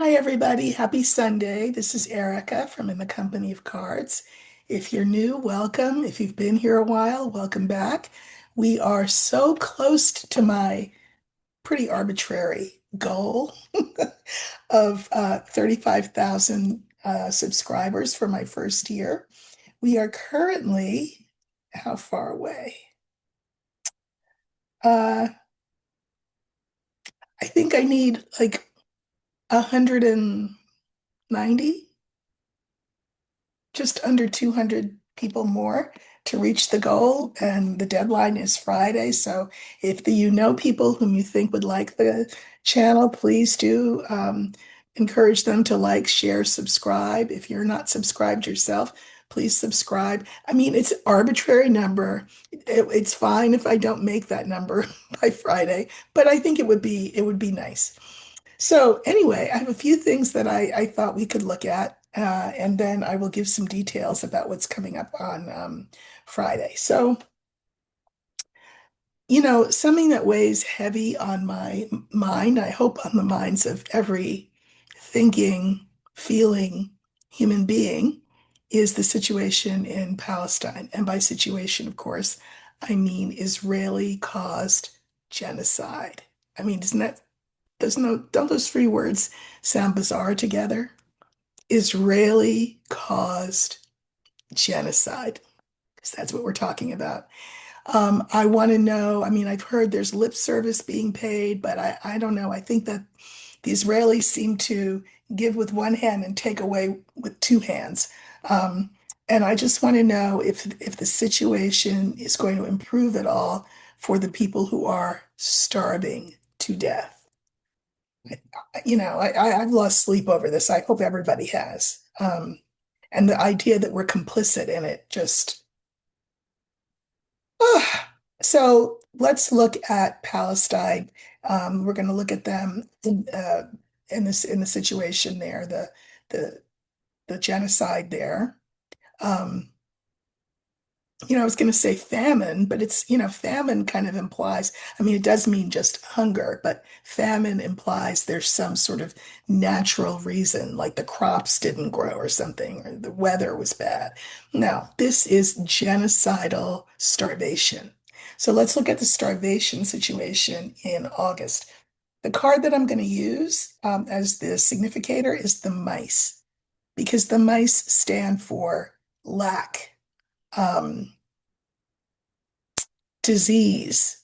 Hi, everybody. Happy Sunday. This is Erica from In the Company of Cards. If you're new, welcome. If you've been here a while, welcome back. We are so close to my pretty arbitrary goal of 35,000 subscribers for my first year. We are currently, how far away? Uh, I think I need like 190, just under 200 people more to reach the goal, and the deadline is Friday. So if you know people whom you think would like the channel, please do encourage them to like, share, subscribe. If you're not subscribed yourself, please subscribe. I mean, it's an arbitrary number. It's fine if I don't make that number by Friday, but I think it would be nice. So anyway, I have a few things that I thought we could look at, and then I will give some details about what's coming up on Friday. So, something that weighs heavy on my mind, I hope on the minds of every thinking, feeling human being, is the situation in Palestine. And by situation, of course, I mean Israeli-caused genocide. I mean, don't those three words sound bizarre together? Israeli caused genocide, because that's what we're talking about. I want to know, I mean, I've heard there's lip service being paid, but I don't know. I think that the Israelis seem to give with one hand and take away with two hands. Um, and I just want to know if the situation is going to improve at all for the people who are starving to death. I've lost sleep over this. I hope everybody has. And the idea that we're complicit in it just. ah. So let's look at Palestine. We're going to look at them in the situation there, the the genocide there. Um, I was going to say famine, but famine kind of implies, I mean, it does mean just hunger, but famine implies there's some sort of natural reason, like the crops didn't grow or something, or the weather was bad. No, this is genocidal starvation. So let's look at the starvation situation in August. The card that I'm going to use as the significator is the mice, because the mice stand for lack. Um, Disease.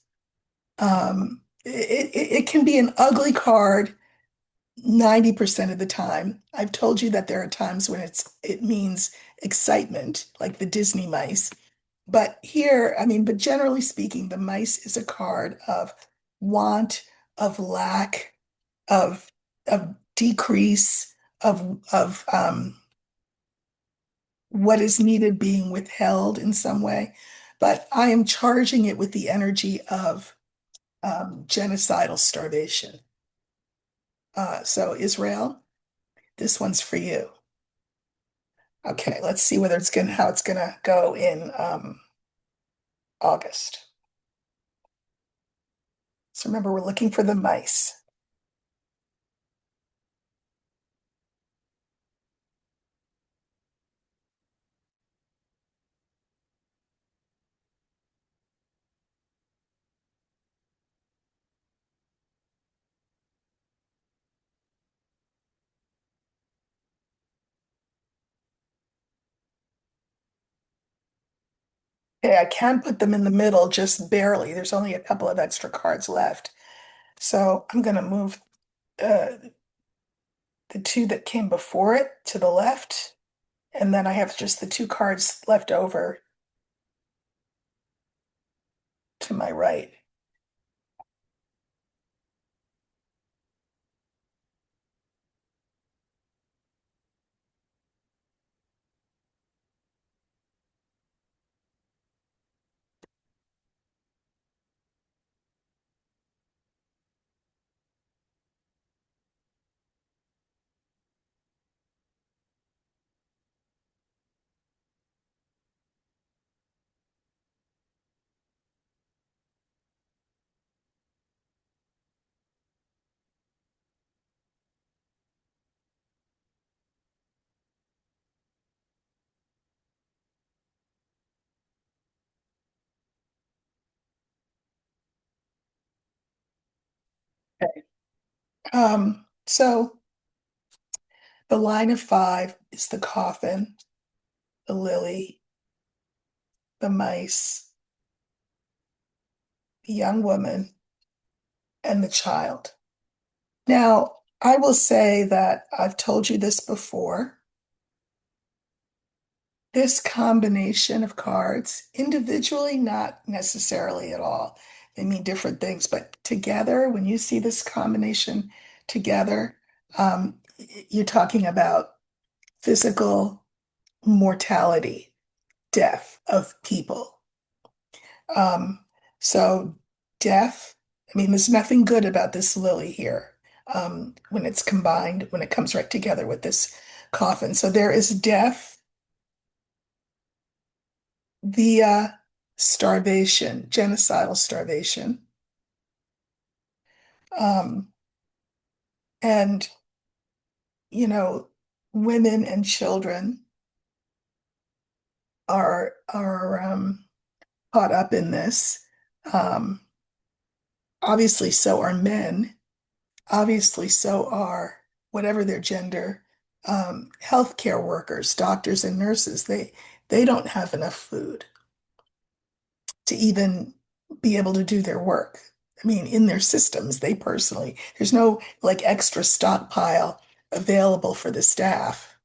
It can be an ugly card 90% of the time. I've told you that there are times when it means excitement, like the Disney mice. But here, I mean, but generally speaking, the mice is a card of want, of lack, of decrease, of what is needed being withheld in some way. But I am charging it with the energy of genocidal starvation. So Israel, this one's for you. Okay, let's see whether how it's gonna go in August. So remember, we're looking for the mice. Okay, I can put them in the middle just barely. There's only a couple of extra cards left. So I'm gonna move uh, the two that came before it to the left, and then I have just the two cards left over to my right. Okay. So the line of five is the coffin, the lily, the mice, the young woman, and the child. Now, I will say that I've told you this before. This combination of cards, individually, not necessarily at all. They mean different things, but together, when you see this combination together, you're talking about physical mortality, death of people. Um, so death, I mean, there's nothing good about this lily here, when it's combined, when it comes right together with this coffin. So there is death via starvation, genocidal starvation. Um, and, you know, women and children are caught up in this. Um, Obviously, so are men. Obviously, so are whatever their gender, healthcare workers, doctors and nurses. They don't have enough food to even be able to do their work. I mean, in their systems, they personally, there's no like extra stockpile available for the staff.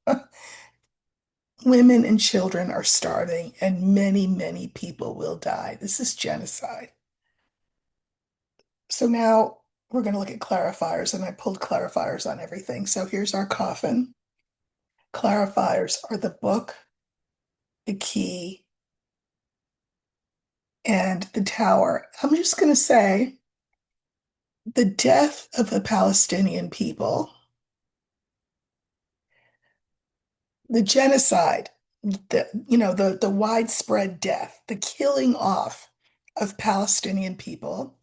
Women and children are starving, and many, many people will die. This is genocide. So now we're going to look at clarifiers, and I pulled clarifiers on everything. So here's our coffin. Clarifiers are the book, the key, and the tower. I'm just going to say the death of the Palestinian people, the genocide, the widespread death, the killing off of Palestinian people,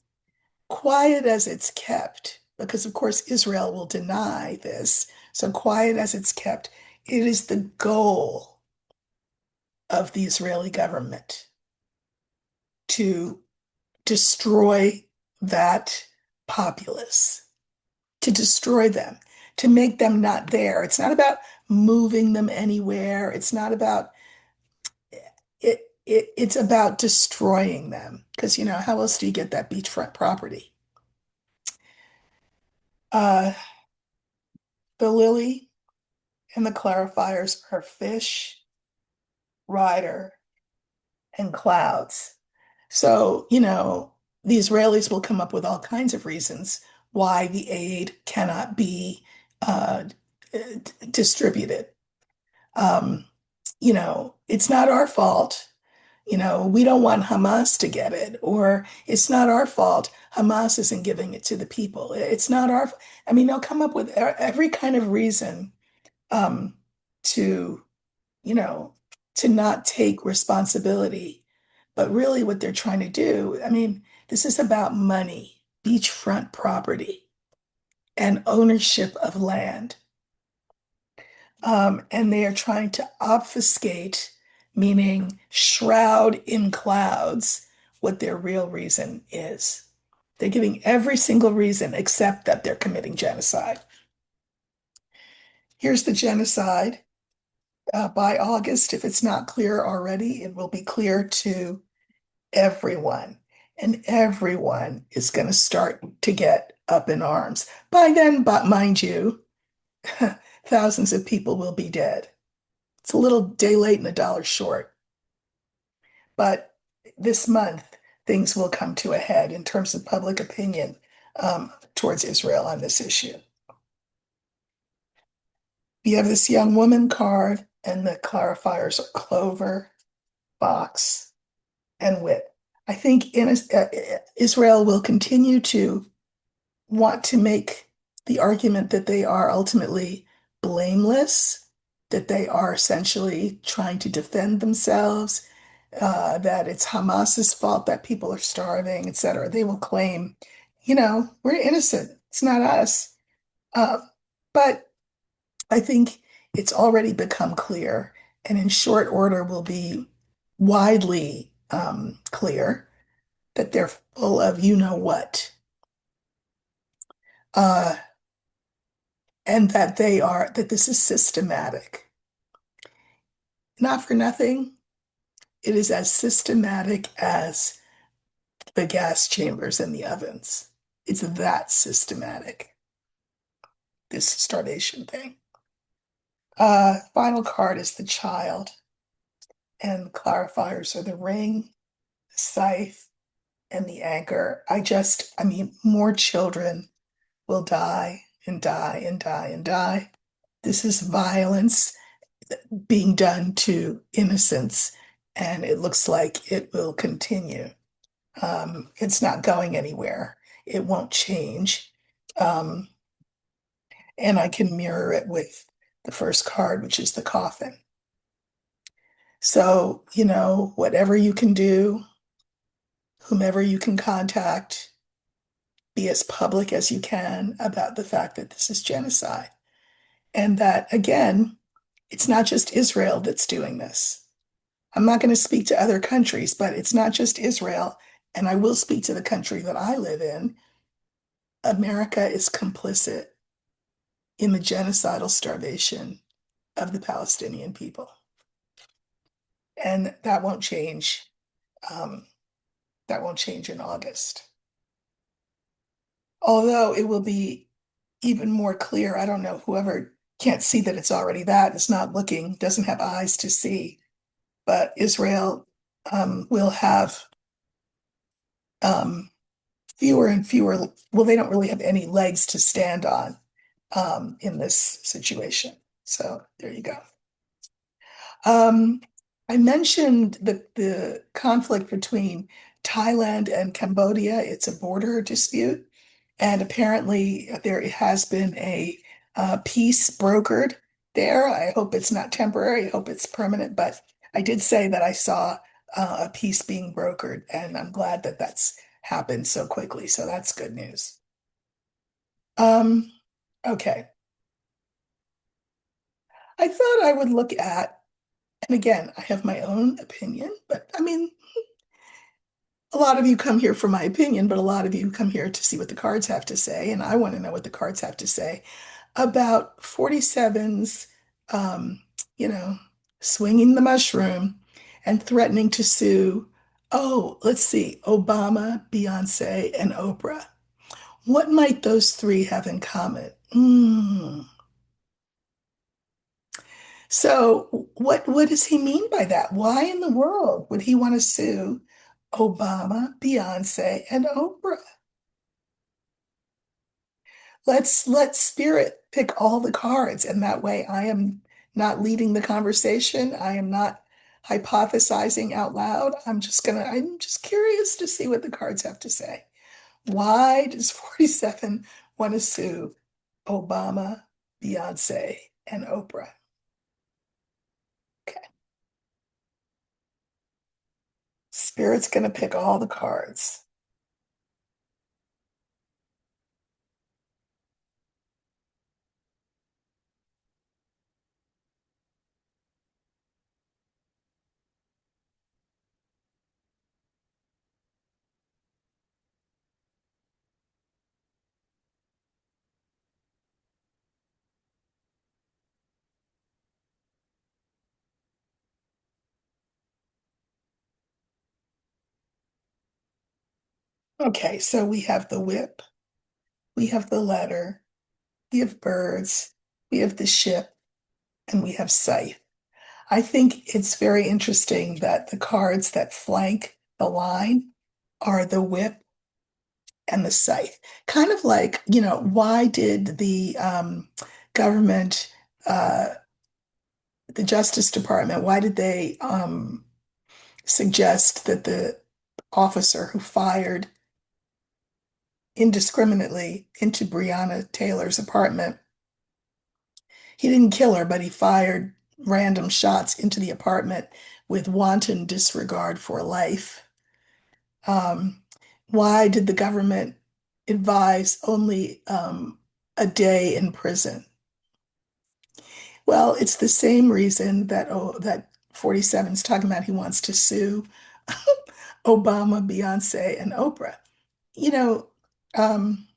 quiet as it's kept, because of course Israel will deny this. So quiet as it's kept, it is the goal of the Israeli government to destroy that populace, to destroy them, to make them not there. It's not about moving them anywhere. It's not about it's about destroying them. Because how else do you get that beachfront property? Uh, the lily and the clarifiers are fish, rider, and clouds. So, the Israelis will come up with all kinds of reasons why the aid cannot be uh, distributed. Um, it's not our fault. We don't want Hamas to get it, or it's not our fault. Hamas isn't giving it to the people. It's not our, I mean, they'll come up with every kind of reason um, to, you know, to not take responsibility. But really, what they're trying to do, I mean, this is about money, beachfront property, and ownership of land. And they are trying to obfuscate, meaning shroud in clouds, what their real reason is. They're giving every single reason except that they're committing genocide. Here's the genocide. By August, if it's not clear already, it will be clear to everyone. And everyone is going to start to get up in arms. By then, but mind you, thousands of people will be dead. It's a little day late and a dollar short. But this month, things will come to a head in terms of public opinion towards Israel on this issue. You have this young woman card, and the clarifiers are clover, box, and wit. I think Israel will continue to want to make the argument that they are ultimately blameless, that they are essentially trying to defend themselves, that it's Hamas's fault that people are starving, etc. They will claim, we're innocent. It's not us. Uh, but I think it's already become clear, and in short order will be widely clear that they're full of you know what. uh, and that this is systematic. Not for nothing, it is as systematic as the gas chambers and the ovens. It's that systematic, this starvation thing. Final card is the child, and clarifiers are the ring, the scythe, and the anchor. I mean, more children will die and die and die and die. This is violence being done to innocents, and it looks like it will continue. It's not going anywhere. It won't change. Um, and I can mirror it with the first card, which is the coffin. So, whatever you can do, whomever you can contact, be as public as you can about the fact that this is genocide. And that, again, it's not just Israel that's doing this. I'm not going to speak to other countries, but it's not just Israel. And I will speak to the country that I live in. America is complicit in the genocidal starvation of the Palestinian people. And that won't change. Um, that won't change in August. Although it will be even more clear. I don't know, whoever can't see that it's already that is not looking, doesn't have eyes to see. But Israel will have um, fewer and fewer, well, they don't really have any legs to stand on in this situation. So there you go. Um, I mentioned the conflict between Thailand and Cambodia. It's a border dispute. And apparently there has been a peace brokered there. I hope it's not temporary. I hope it's permanent. But I did say that I saw a peace being brokered, and I'm glad that that's happened so quickly. So that's good news. Um, okay. I thought I would look at, and again, I have my own opinion, but I mean, a lot of you come here for my opinion, but a lot of you come here to see what the cards have to say, and I want to know what the cards have to say about 47's, um, you know, swinging the mushroom and threatening to sue. Oh, let's see, Obama, Beyonce, and Oprah. What might those three have in common? So, what does he mean by that? Why in the world would he want to sue Obama, Beyonce, and Oprah? Let's let Spirit pick all the cards, and that way I am not leading the conversation. I am not hypothesizing out loud. I'm just curious to see what the cards have to say. Why does 47 want to sue Obama, Beyonce, and Oprah? Okay. Spirit's gonna pick all the cards. Okay, so we have the whip, we have the letter, we have birds, we have the ship, and we have scythe. I think it's very interesting that the cards that flank the line are the whip and the scythe. Kind of like, why did the government, uh, the Justice Department, why did they suggest that the officer who fired indiscriminately into Breonna Taylor's apartment, he didn't kill her, but he fired random shots into the apartment with wanton disregard for life? Um, why did the government advise only a day in prison? Well, it's the same reason that 47 is talking about he wants to sue Obama, Beyonce, and Oprah. You know, um,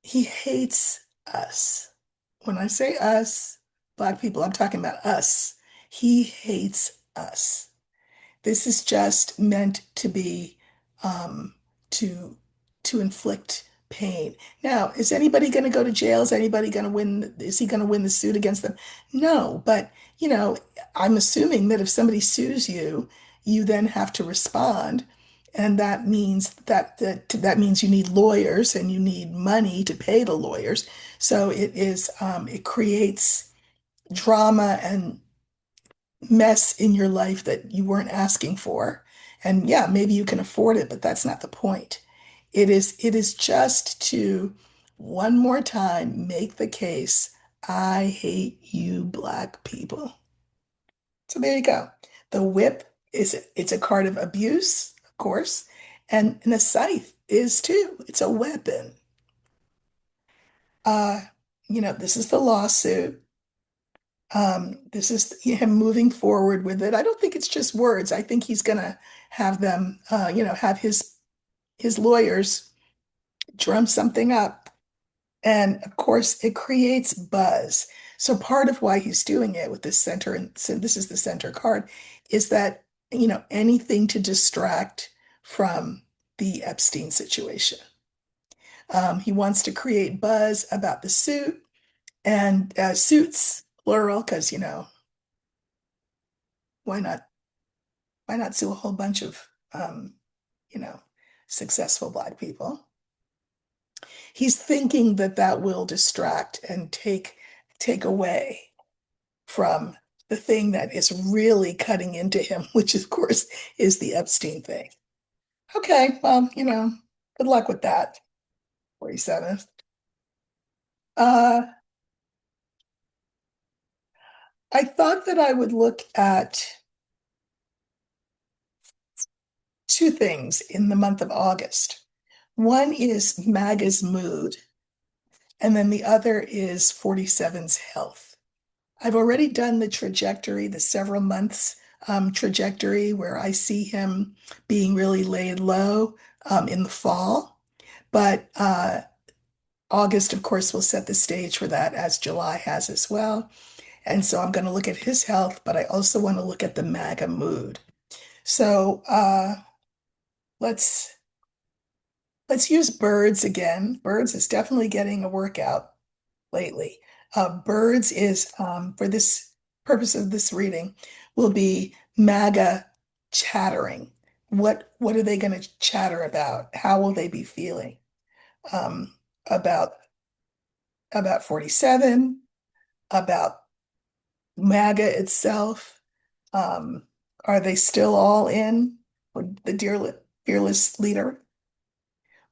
he hates us. When I say us, Black people, I'm talking about us. He hates us. This is just meant to be to inflict pain. Now, is anybody going to go to jail? Is anybody going to win? Is he going to win the suit against them? No, but I'm assuming that if somebody sues you, you then have to respond, and that means that means you need lawyers and you need money to pay the lawyers. So it creates drama and mess in your life that you weren't asking for. And yeah, maybe you can afford it, but that's not the point. It is just to one more time make the case, I hate you, Black people. So there you go. The whip it's a card of abuse, of course, and the scythe is too. It's a weapon. Uh, this is the lawsuit. This is him moving forward with it. I don't think it's just words. I think he's gonna have them, have his lawyers drum something up. And of course, it creates buzz. So part of why he's doing it with this center, and so this is the center card, is that, anything to distract from the Epstein situation. He wants to create buzz about the suit and suits, plural, because, why not sue a whole bunch of you know, successful Black people? He's thinking that that will distract and take away from the thing that is really cutting into him, which of course is the Epstein thing. Okay, well, good luck with that. 47th. Uh, I thought that I would look at two things in the month of August. One is MAGA's mood, and then the other is 47's health. I've already done the trajectory, the several months trajectory, where I see him being really laid low in the fall. But August, of course, will set the stage for that, as July has as well. And so I'm going to look at his health, but I also want to look at the MAGA mood. So let's use birds again. Birds is definitely getting a workout lately. Birds is, for this purpose of this reading, will be MAGA chattering. What are they going to chatter about? How will they be feeling um, about 47, about MAGA itself? Um, are they still all in with the fearless leader?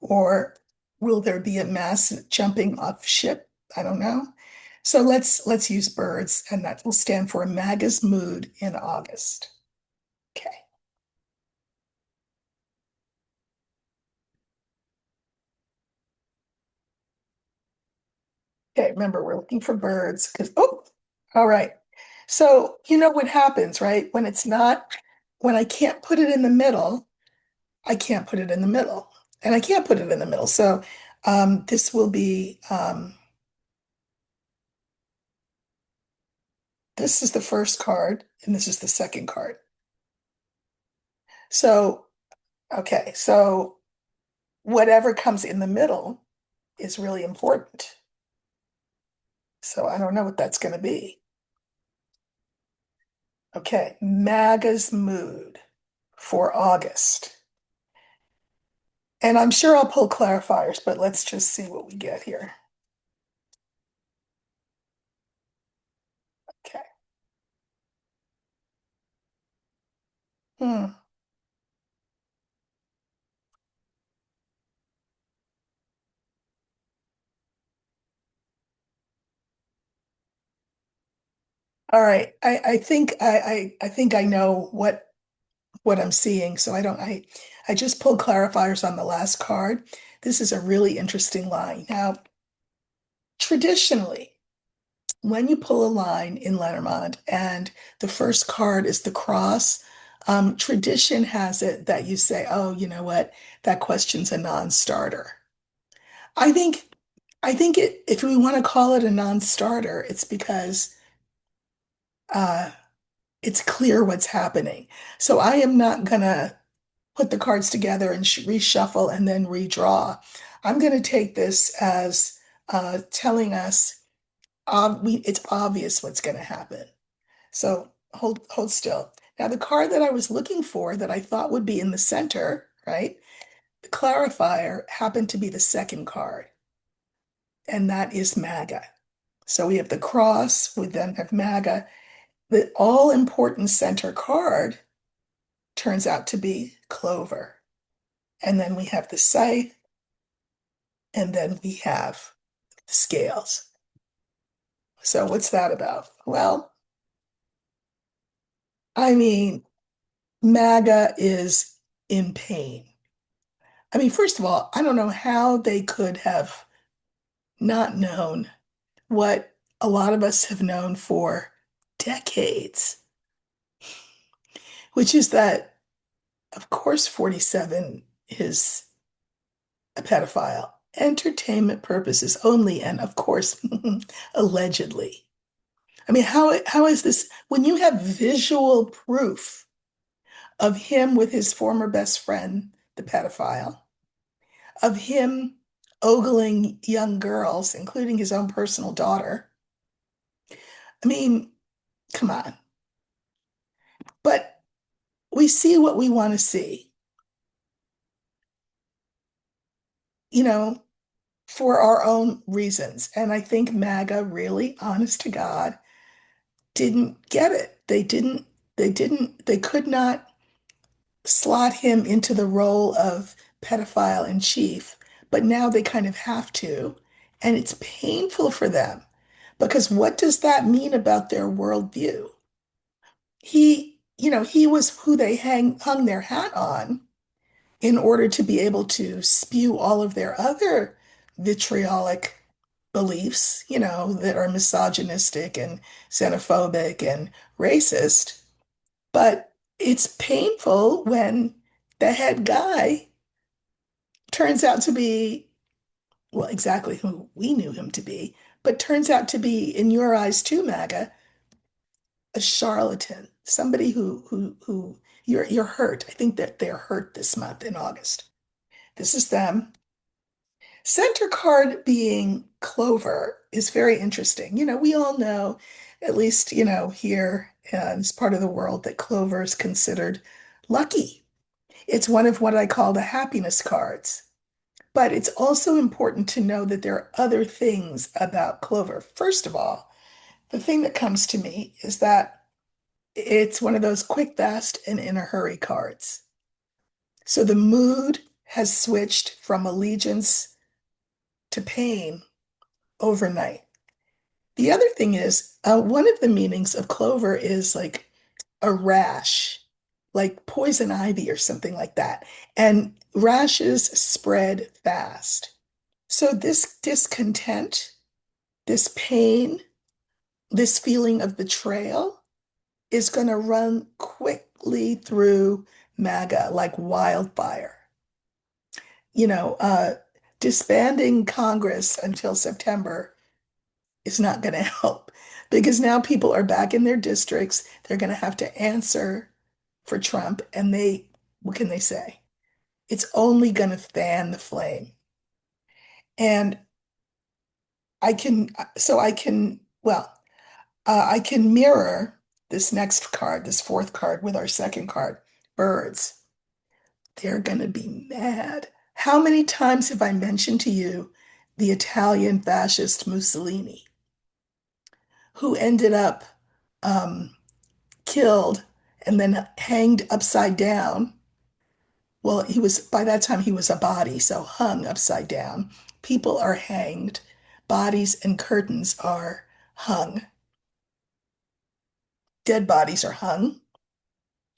Or will there be a mass jumping off ship? I don't know. So let's use birds, and that will stand for MAGA's mood in August. Okay. Okay, remember we're looking for birds because all right. So you know what happens, right? When I can't put it in the middle, I can't put it in the middle. And I can't put it in the middle. So this will be this is the first card, and this is the second card. So, okay, so whatever comes in the middle is really important. So I don't know what that's going to be. Okay, MAGA's mood for August. And I'm sure I'll pull clarifiers, but let's just see what we get here. Okay. Hmm. All right. I think I know what I'm seeing. So I just pulled clarifiers on the last card. This is a really interesting line. Now, traditionally, when you pull a line in Lenormand and the first card is the cross, tradition has it that you say, oh, you know what? That question's a non-starter. I think I think if we want to call it a non-starter, it's because uh, it's clear what's happening. So I am not gonna put the cards together and reshuffle and then redraw. I'm gonna take this as telling us it's obvious what's gonna happen. So hold still. Now the card that I was looking for that I thought would be in the center, right? The clarifier happened to be the second card, and that is MAGA. So we have the cross, we then have MAGA. The all important center card turns out to be clover. And then we have the scythe, and then we have the scales. So what's that about? Well, I mean, MAGA is in pain. I mean, first of all, I don't know how they could have not known what a lot of us have known for decades, which is that, of course, 47 is a pedophile. Entertainment purposes only, and of course, allegedly. I mean, how is this when you have visual proof of him with his former best friend, the pedophile, of him ogling young girls, including his own personal daughter? I mean, come on. But we see what we want to see, you know, for our own reasons. And I think MAGA really, honest to God, didn't get it. They could not slot him into the role of pedophile in chief, but now they kind of have to. And it's painful for them because what does that mean about their worldview? He was who they hung their hat on in order to be able to spew all of their other vitriolic beliefs, that are misogynistic and xenophobic and racist. But it's painful when the head guy turns out to be, well, exactly who we knew him to be, but turns out to be, in your eyes too, MAGA, a charlatan, somebody who you're hurt. I think that they're hurt this month in August. This is them. Center card being clover is very interesting. We all know, at least, here in this part of the world, that clover is considered lucky. It's one of what I call the happiness cards. But it's also important to know that there are other things about clover. First of all, the thing that comes to me is that it's one of those quick, fast, and in a hurry cards. So the mood has switched from allegiance to pain overnight. The other thing is, one of the meanings of clover is like a rash, like poison ivy or something like that. And rashes spread fast. So this discontent, this pain, this feeling of betrayal is going to run quickly through MAGA like wildfire. You know, uh, Disbanding Congress until September is not going to help because now people are back in their districts. They're going to have to answer for Trump, and what can they say? It's only going to fan the flame. And I can mirror this next card, this fourth card, with our second card, birds. They're going to be mad. How many times have I mentioned to you the Italian fascist Mussolini, who ended up um, killed and then hanged upside down? Well, by that time, he was a body, so hung upside down. People are hanged, bodies and curtains are hung. Dead bodies are hung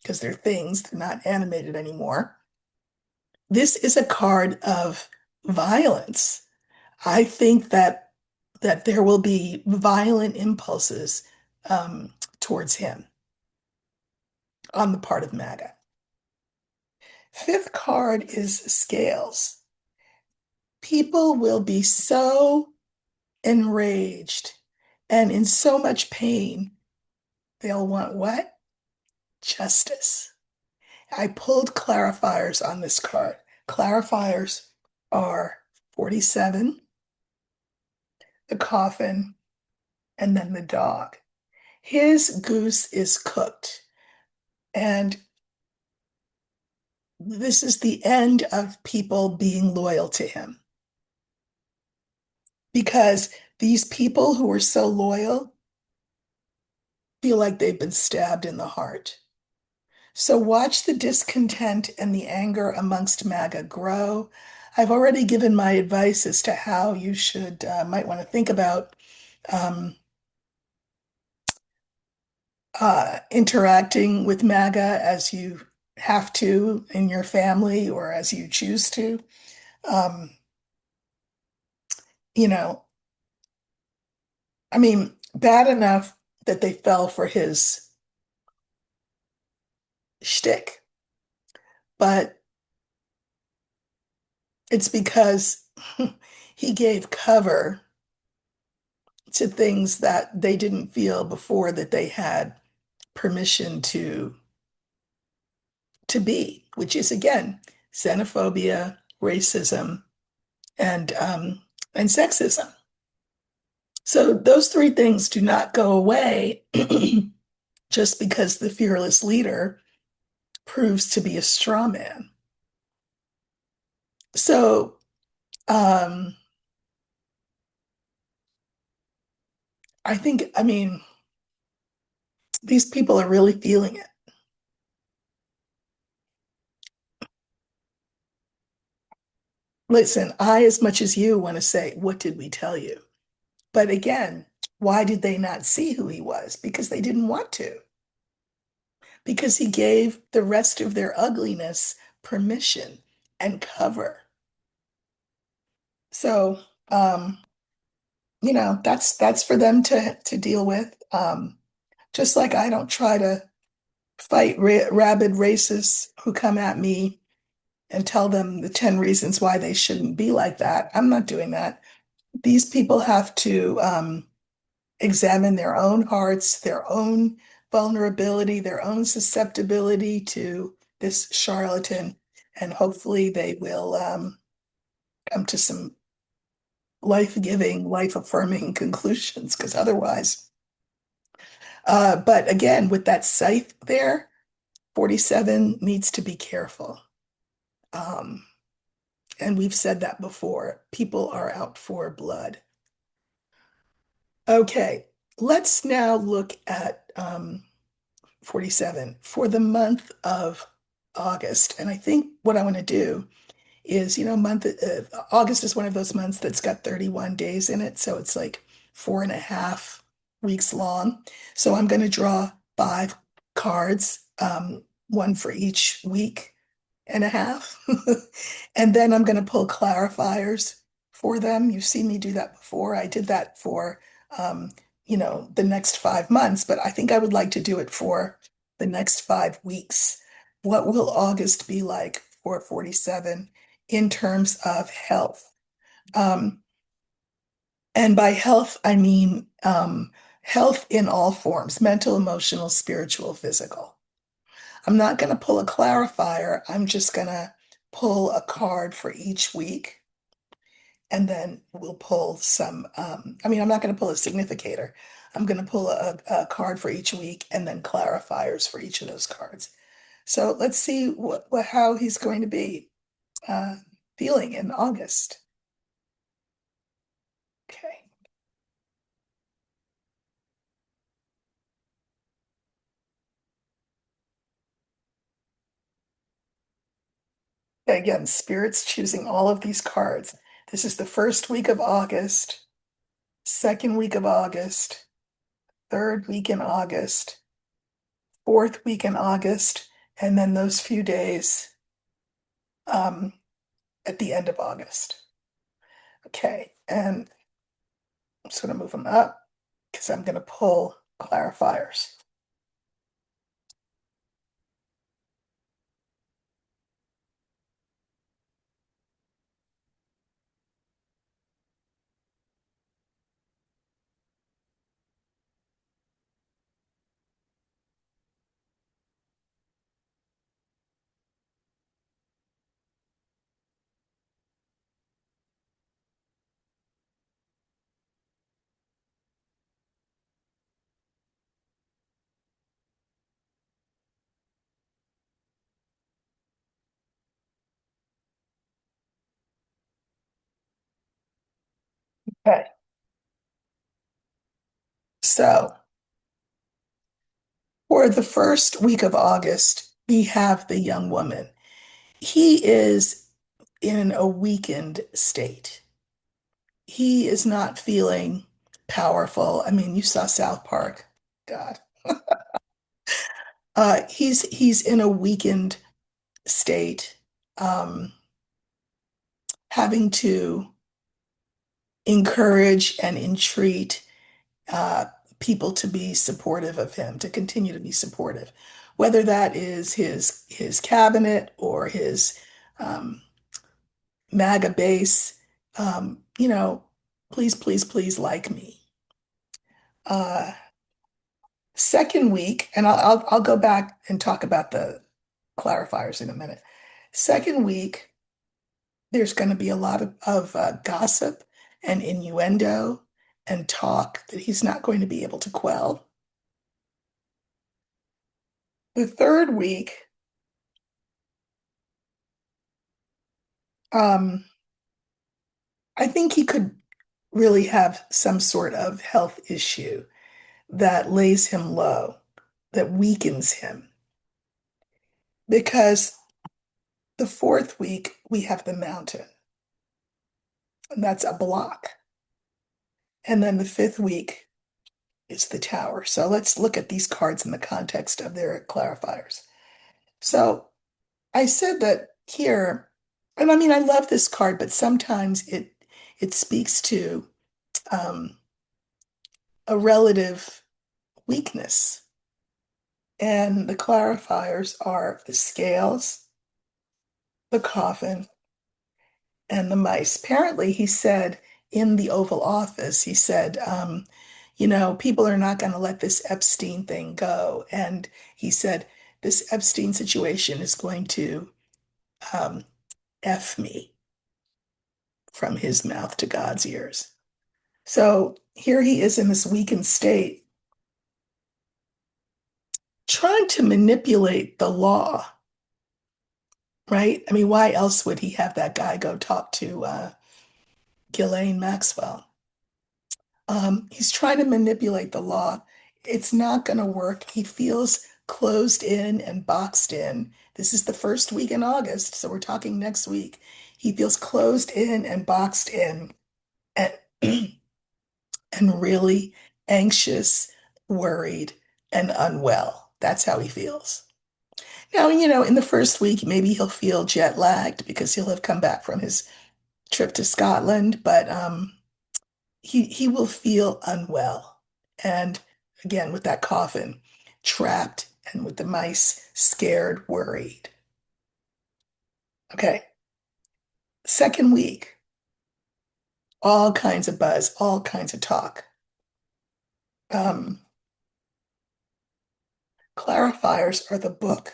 because they're things, they're not animated anymore. This is a card of violence. I think that there will be violent impulses towards him on the part of MAGA. Fifth card is scales. People will be so enraged, and in so much pain, they'll want what? Justice. I pulled clarifiers on this card. Clarifiers are 47, the coffin, and then the dog. His goose is cooked. And this is the end of people being loyal to him because these people who are so loyal feel like they've been stabbed in the heart. So watch the discontent and the anger amongst MAGA grow. I've already given my advice as to how you should might want to think about um, interacting with MAGA as you have to in your family or as you choose to. Um, you know, I mean, bad enough that they fell for his shtick, but it's because he gave cover to things that they didn't feel before that they had permission to be, which is again xenophobia, racism, and sexism. So those three things do not go away just because the fearless leader proves to be a straw man. So um, I mean, these people are really feeling it. Listen, I, as much as you, want to say, what did we tell you? But again, why did they not see who he was? Because they didn't want to. Because he gave the rest of their ugliness permission and cover. So, um, that's for them to deal with. Just like I don't try to fight rabid racists who come at me and tell them the 10 reasons why they shouldn't be like that. I'm not doing that. These people have to examine their own hearts, their own vulnerability, their own susceptibility to this charlatan, and hopefully they will come to some life-giving, life-affirming conclusions, because otherwise, but again, with that scythe there, 47 needs to be careful. Um, and we've said that before. People are out for blood. Okay, let's now look at 47 for the month of August. And I think what I want to do is, August is one of those months that's got 31 days in it. So it's like 4.5 weeks long. So I'm going to draw 5 cards, one for each week and a half. And then I'm going to pull clarifiers for them. You've seen me do that before. I did that for, um, the next 5 months, but I think I would like to do it for the next 5 weeks. What will August be like for 47 in terms of health? Um, and by health, I mean health in all forms, mental, emotional, spiritual, physical. I'm not going to pull a clarifier. I'm just going to pull a card for each week. And then we'll pull some, I'm not going to pull a significator. I'm going to pull a card for each week and then clarifiers for each of those cards. So let's see how he's going to be uh, feeling in August. Okay. Again, Spirit's choosing all of these cards. This is the first week of August, second week of August, third week in August, fourth week in August, and then those few days um, at the end of August. Okay, and I'm just going to move them up because I'm going to pull clarifiers. Okay. So for the first week of August, we have the young woman. He is in a weakened state. He is not feeling powerful. I mean, you saw South Park. God. He's in a weakened state, um, having to encourage and entreat uh, people to be supportive of him, to continue to be supportive, whether that is his cabinet or his um, MAGA base. You know, please, please, please like me. Uh, Second week, and I'll go back and talk about the clarifiers in a minute. Second week, there's going to be a lot of gossip and innuendo and talk that he's not going to be able to quell. The third week, um, I think he could really have some sort of health issue that lays him low, that weakens him. Because the fourth week, we have the mountain, and that's a block. And then the fifth week is the tower. So let's look at these cards in the context of their clarifiers. So I said that here, and I mean, I love this card, but sometimes it speaks to um, a relative weakness. And the clarifiers are the scales, the coffin, and the mice. Apparently, he said in the Oval Office, he said, people are not going to let this Epstein thing go. And he said, this Epstein situation is going to um, F me from his mouth to God's ears. So here he is in this weakened state, trying to manipulate the law, right? I mean, why else would he have that guy go talk to Ghislaine Maxwell? He's trying to manipulate the law. It's not going to work. He feels closed in and boxed in. This is the first week in August, so we're talking next week. He feels closed in and boxed in and, and really anxious, worried, and unwell. That's how he feels. Now, in the first week, maybe he'll feel jet lagged because he'll have come back from his trip to Scotland, but he will feel unwell. And again, with that coffin, trapped, and with the mice scared, worried. Okay. Second week, all kinds of buzz, all kinds of talk. Um, Clarifiers are the book,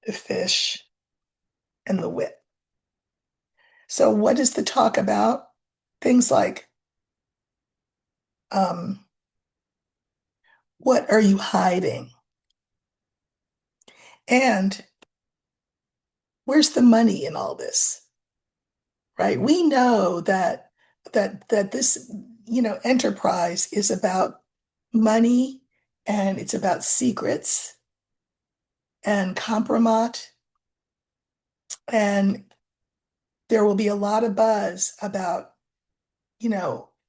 the fish, and the whip. So, what is the talk about? Things like, um, what are you hiding? And where's the money in all this? Right? We know that this, enterprise is about money and it's about secrets and compromise, and there will be a lot of buzz about,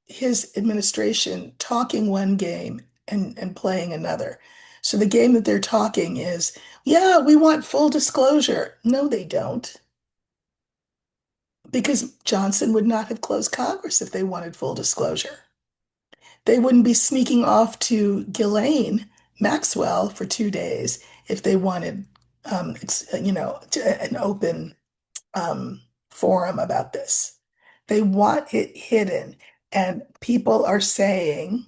his administration talking one game and playing another. So the game that they're talking is, yeah, we want full disclosure. No, they don't. Because Johnson would not have closed Congress if they wanted full disclosure. They wouldn't be sneaking off to Ghislaine Maxwell for 2 days if they wanted, an open um, forum about this. They want it hidden. And people are saying,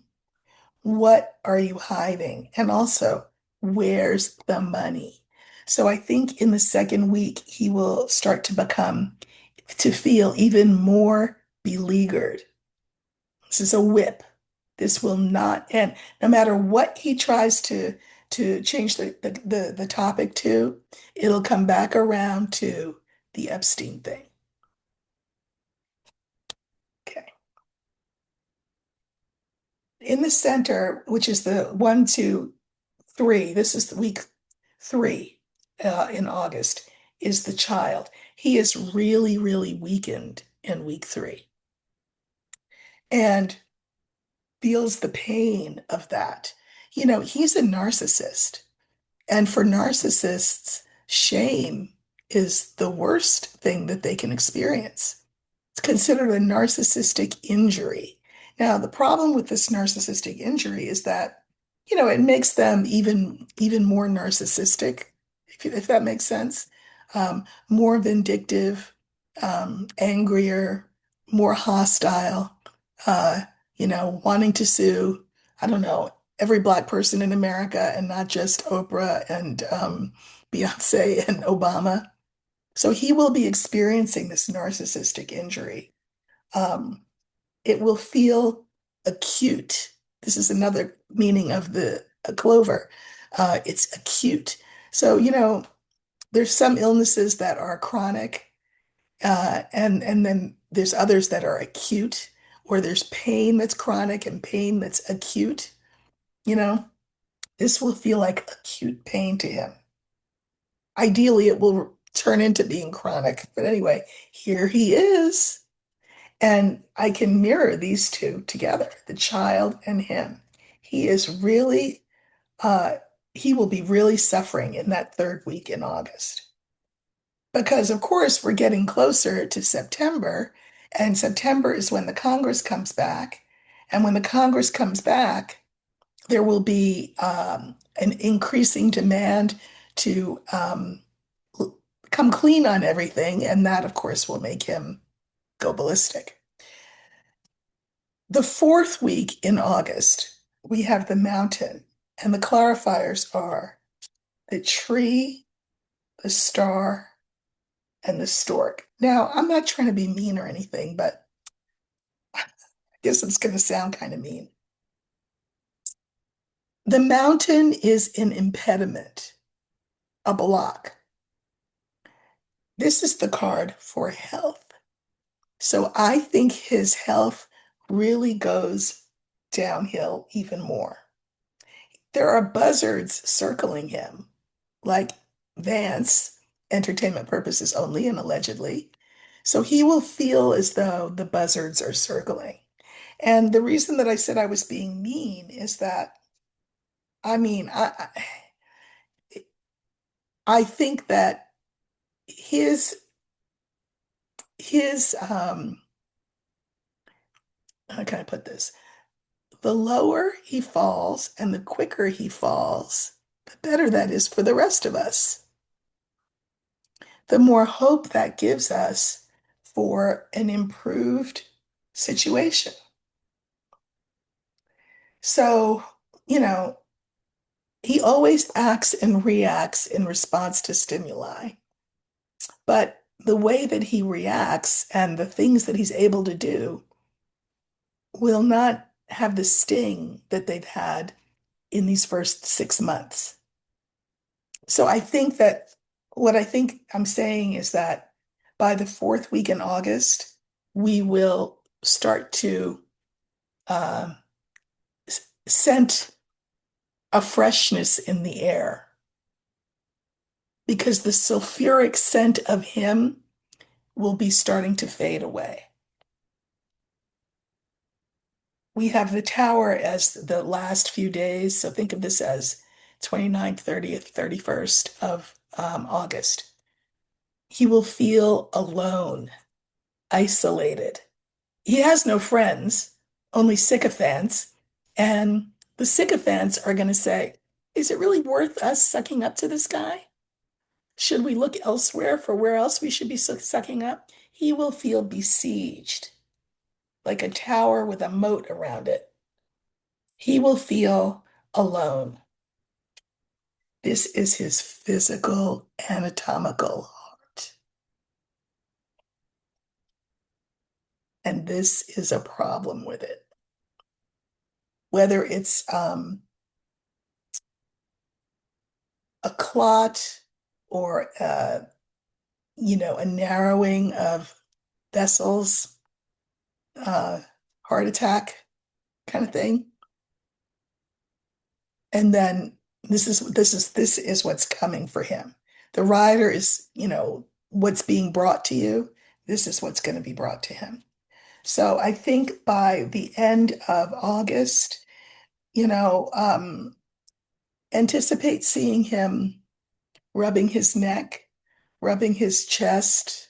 what are you hiding? And also, where's the money? So I think in the second week, he will start to feel even more beleaguered. This is a whip. This will not end. No matter what he tries to change the topic to, it'll come back around to the Epstein thing. Okay. In the center, which is the 1, 2, 3, this is the week 3 in August, is the child. He is really, really weakened in week 3 and feels the pain of that. He's a narcissist. And for narcissists, shame is the worst thing that they can experience. It's considered a narcissistic injury. Now, the problem with this narcissistic injury is that, it makes them even more narcissistic, if that makes sense. More vindictive, angrier, more hostile, uh, wanting to sue, I don't know, every Black person in America and not just Oprah and Beyonce and Obama. So he will be experiencing this narcissistic injury. Um, it will feel acute. This is another meaning of the clover. It's acute. So, there's some illnesses that are chronic, and then there's others that are acute, or there's pain that's chronic and pain that's acute. You know, this will feel like acute pain to him. Ideally, it will turn into being chronic. But anyway, here he is. And I can mirror these two together, the child and him. He is really, uh, he will be really suffering in that 3rd week in August. Because, of course, we're getting closer to September, and September is when the Congress comes back. And when the Congress comes back, there will be an increasing demand to come clean on everything. And that, of course, will make him go ballistic. The 4th week in August, we have the mountain, and the clarifiers are the tree, the star, and the stork. Now, I'm not trying to be mean or anything, but I guess it's going to sound kind of mean. The mountain is an impediment, a block. This is the card for health. So I think his health really goes downhill even more. There are buzzards circling him, like Vance, entertainment purposes only and allegedly. So he will feel as though the buzzards are circling. And the reason that I said I was being mean is that, I mean, I think that his his how can I put this? The lower he falls and the quicker he falls, the better that is for the rest of us. The more hope that gives us for an improved situation. So, you know, he always acts and reacts in response to stimuli, but the way that he reacts and the things that he's able to do will not have the sting that they've had in these first 6 months. So I think that what I think I'm saying is that by the 4th week in August, we will start to uh, scent a freshness in the air because the sulfuric scent of him will be starting to fade away. We have the tower as the last few days, so think of this as 29th, 30th, 31st of August. He will feel alone, isolated. He has no friends, only sycophants. And the sycophants are going to say, is it really worth us sucking up to this guy? Should we look elsewhere for where else we should be sucking up? He will feel besieged, like a tower with a moat around it. He will feel alone. This is his physical, anatomical heart. And this is a problem with it. Whether it's a clot or a narrowing of vessels, uh, heart attack kind of thing. And then this is what's coming for him. The rider is, what's being brought to you. This is what's going to be brought to him. So I think by the end of August, you know, um, anticipate seeing him rubbing his neck, rubbing his chest,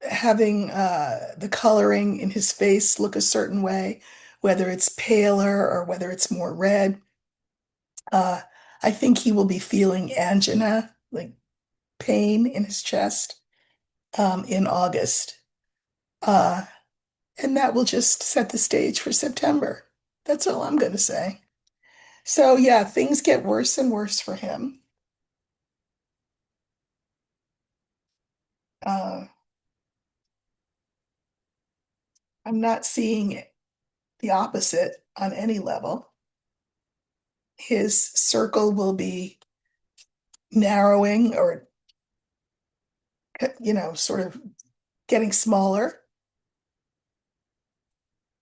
having the coloring in his face look a certain way, whether it's paler or whether it's more red. Uh, I think he will be feeling angina, like pain in his chest, in August. Uh, and that will just set the stage for September. That's all I'm going to say. So, yeah, things get worse and worse for him. Uh, I'm not seeing the opposite on any level. His circle will be narrowing or, sort of getting smaller.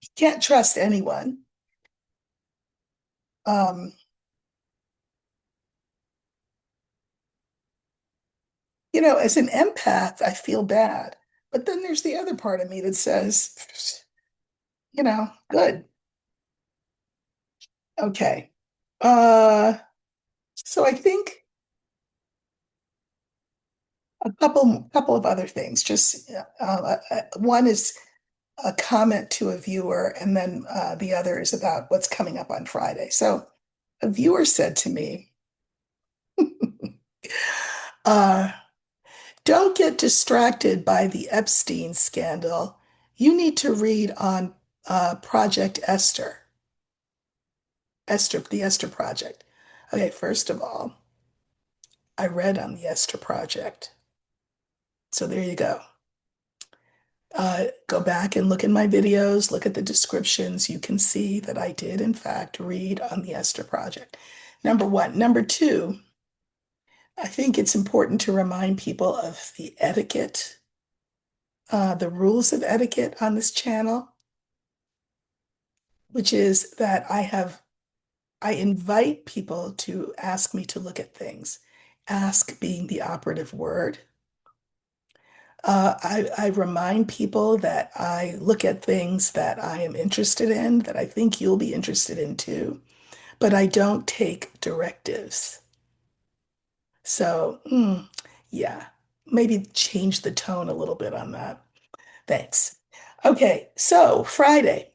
He can't trust anyone. Um, as an empath, I feel bad. But then there's the other part of me that says, good. Okay. Uh, so I think a couple of other things. Just one is a comment to a viewer, and then the other is about what's coming up on Friday. So a viewer said to me, uh, "Don't get distracted by the Epstein scandal. You need to read on Project Esther, the Esther Project." Okay, first of all, I read on the Esther Project, so there you go. Go back and look in my videos, look at the descriptions. You can see that I did, in fact, read on the Esther Project. Number one. Number two, I think it's important to remind people of the etiquette, the rules of etiquette on this channel, which is that I invite people to ask me to look at things, ask being the operative word. I remind people that I look at things that I am interested in, that I think you'll be interested in too, but I don't take directives. So, yeah, maybe change the tone a little bit on that. Thanks. Okay, so Friday.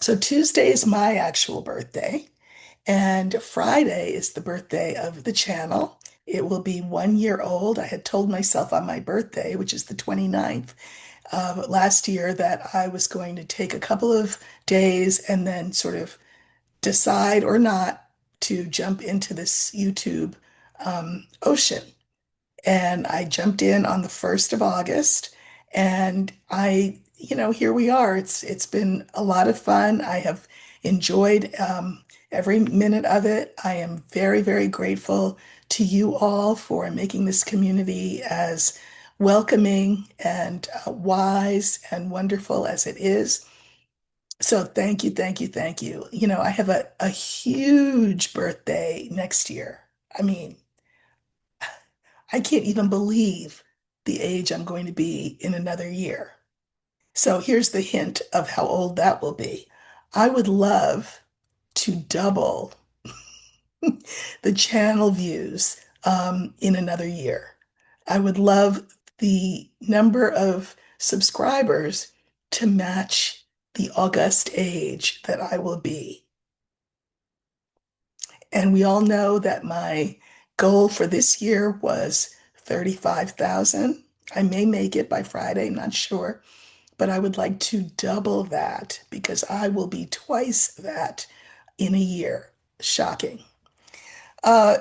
So Tuesday is my actual birthday, and Friday is the birthday of the channel. It will be 1 year old. I had told myself on my birthday, which is the 29th, last year, that I was going to take a couple of days and then sort of decide or not to jump into this YouTube ocean. And I jumped in on the 1st of August, and here we are. It's been a lot of fun. I have enjoyed every minute of it. I am very, very grateful to you all for making this community as welcoming and wise and wonderful as it is. So thank you, thank you, thank you. I have a huge birthday next year. I mean, I can't even believe the age I'm going to be in another year. So here's the hint of how old that will be. I would love to double the channel views in another year. I would love the number of subscribers to match the august age that I will be. And we all know that my goal for this year was 35,000. I may make it by Friday, not sure, but I would like to double that because I will be twice that in a year. Shocking.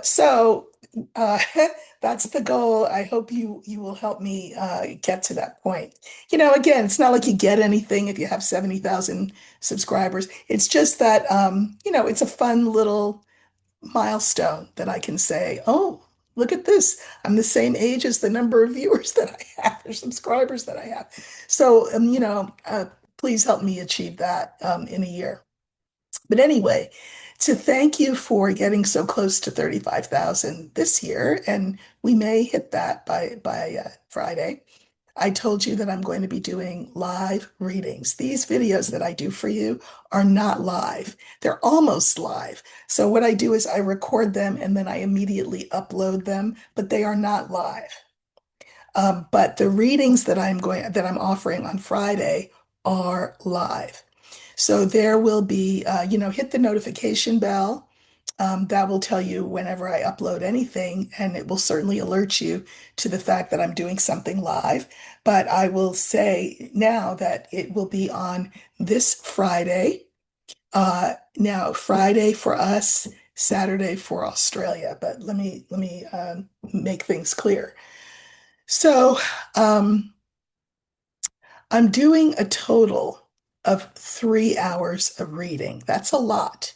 So uh, that's the goal. I hope you will help me get to that point. Again, it's not like you get anything if you have 70,000 subscribers. It's just that it's a fun little milestone that I can say, oh, look at this. I'm the same age as the number of viewers that I have or subscribers that I have. So, please help me achieve that in a year. But anyway, To thank you for getting so close to 35,000 this year, and we may hit that by Friday. I told you that I'm going to be doing live readings. These videos that I do for you are not live. They're almost live. So what I do is I record them and then I immediately upload them, but they are not live. But the readings that I'm offering on Friday are live. So there will be, hit the notification bell. That will tell you whenever I upload anything, and it will certainly alert you to the fact that I'm doing something live. But I will say now that it will be on this Friday. Now, Friday for us, Saturday for Australia. But let me make things clear. So, I'm doing a total of 3 hours of reading. That's a lot.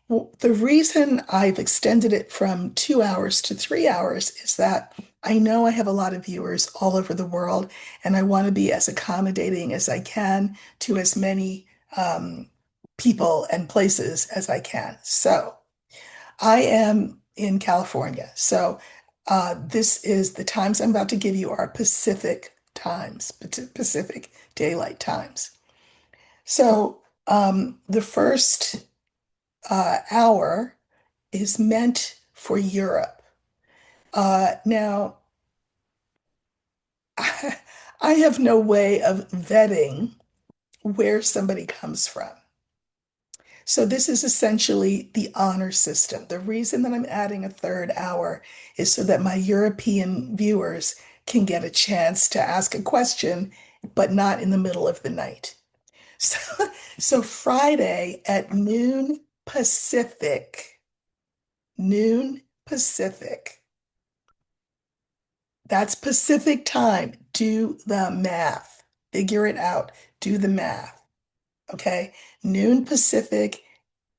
Well, the reason I've extended it from 2 hours to 3 hours is that I know I have a lot of viewers all over the world, and I want to be as accommodating as I can to as many people and places as I can. So I am in California. So this is the times I'm about to give you are Pacific times, Pacific daylight times. So the first hour is meant for Europe. Now, I have no way of vetting where somebody comes from. So this is essentially the honor system. The reason that I'm adding a third hour is so that my European viewers can get a chance to ask a question, but not in the middle of the night. So, so Friday at noon Pacific, that's Pacific time. Do the math. Figure it out. Do the math. Okay. Noon Pacific,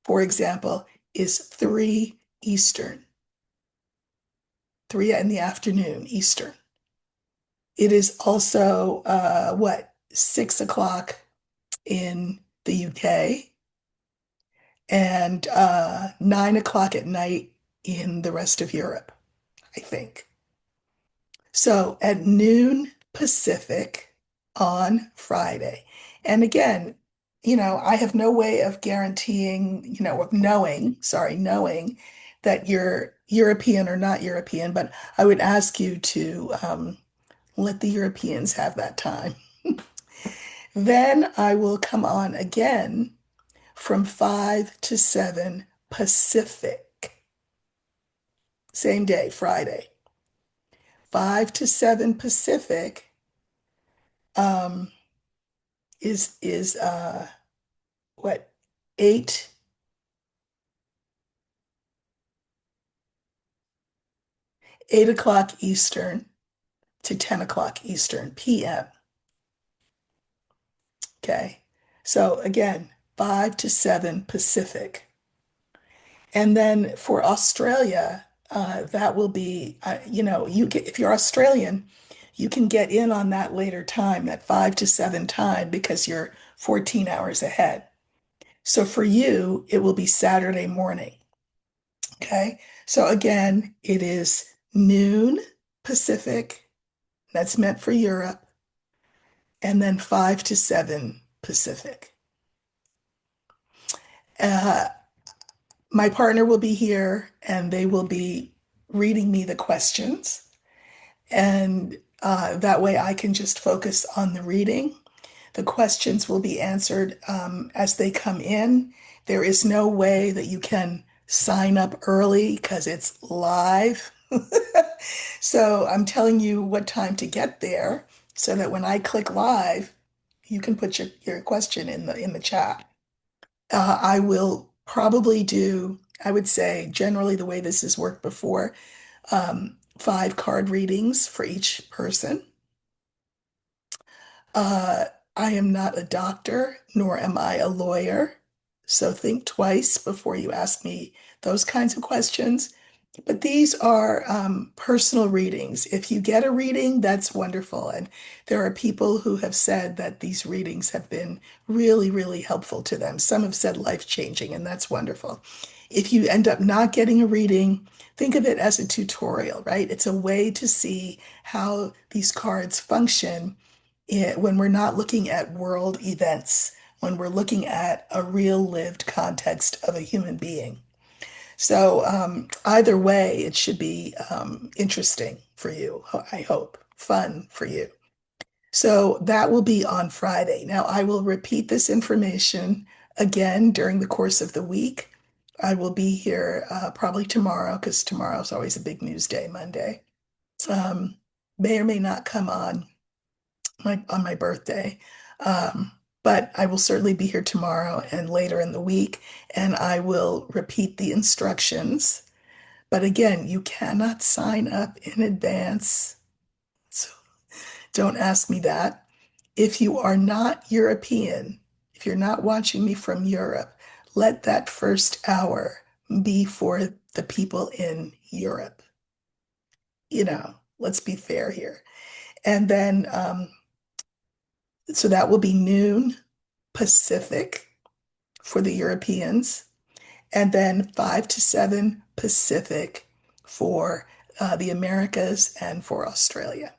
for example, is 3 Eastern, 3 in the afternoon Eastern. It is also, 6 o'clock in the UK and 9 o'clock at night in the rest of Europe, I think. So at noon Pacific on Friday. And again, I have no way of guaranteeing, of knowing that you're European or not European, but I would ask you to let the Europeans have that time. Then I will come on again from 5 to 7 Pacific. Same day, Friday. 5 to 7 Pacific um, is what 8 8 o'clock Eastern to 10 o'clock Eastern PM. Okay. So again, 5 to 7 Pacific. And then for Australia, that will be, if you're Australian, you can get in on that later time, that 5 to 7 time, because you're 14 hours ahead. So for you, it will be Saturday morning. Okay. So again, it is noon Pacific. That's meant for Europe. And then 5 to 7 Pacific. Uh, my partner will be here and they will be reading me the questions. And that way I can just focus on the reading. The questions will be answered as they come in. There is no way that you can sign up early because it's live. So I'm telling you what time to get there so that when I click live, you can put your question in the chat. I will probably do, I would say, generally the way this has worked before, 5 card readings for each person. Uh, I am not a doctor, nor am I a lawyer. So think twice before you ask me those kinds of questions. But these are personal readings. If you get a reading, that's wonderful. And there are people who have said that these readings have been really, really helpful to them. Some have said life-changing, and that's wonderful. If you end up not getting a reading, think of it as a tutorial, right? It's a way to see how these cards function when we're not looking at world events, when we're looking at a real lived context of a human being. So either way, it should be interesting for you, I hope, fun for you. So that will be on Friday. Now, I will repeat this information again during the course of the week. I will be here probably tomorrow because tomorrow is always a big news day, Monday. Um, may or may not come on my birthday. Um, but I will certainly be here tomorrow and later in the week, and I will repeat the instructions. But again, you cannot sign up in advance. So don't ask me that. If you are not European, if you're not watching me from Europe, let that first hour be for the people in Europe. Let's be fair here. And then, so that will be noon Pacific for the Europeans, and then 5 to 7 Pacific for the Americas and for Australia.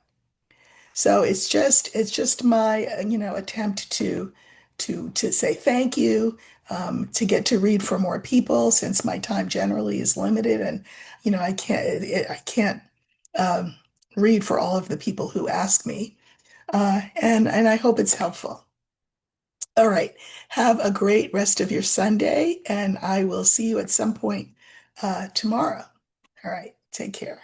So it's just my attempt to say thank you, to get to read for more people since my time generally is limited, and I can't um, read for all of the people who ask me, and I hope it's helpful. All right, have a great rest of your Sunday, and I will see you at some point tomorrow. All right, take care.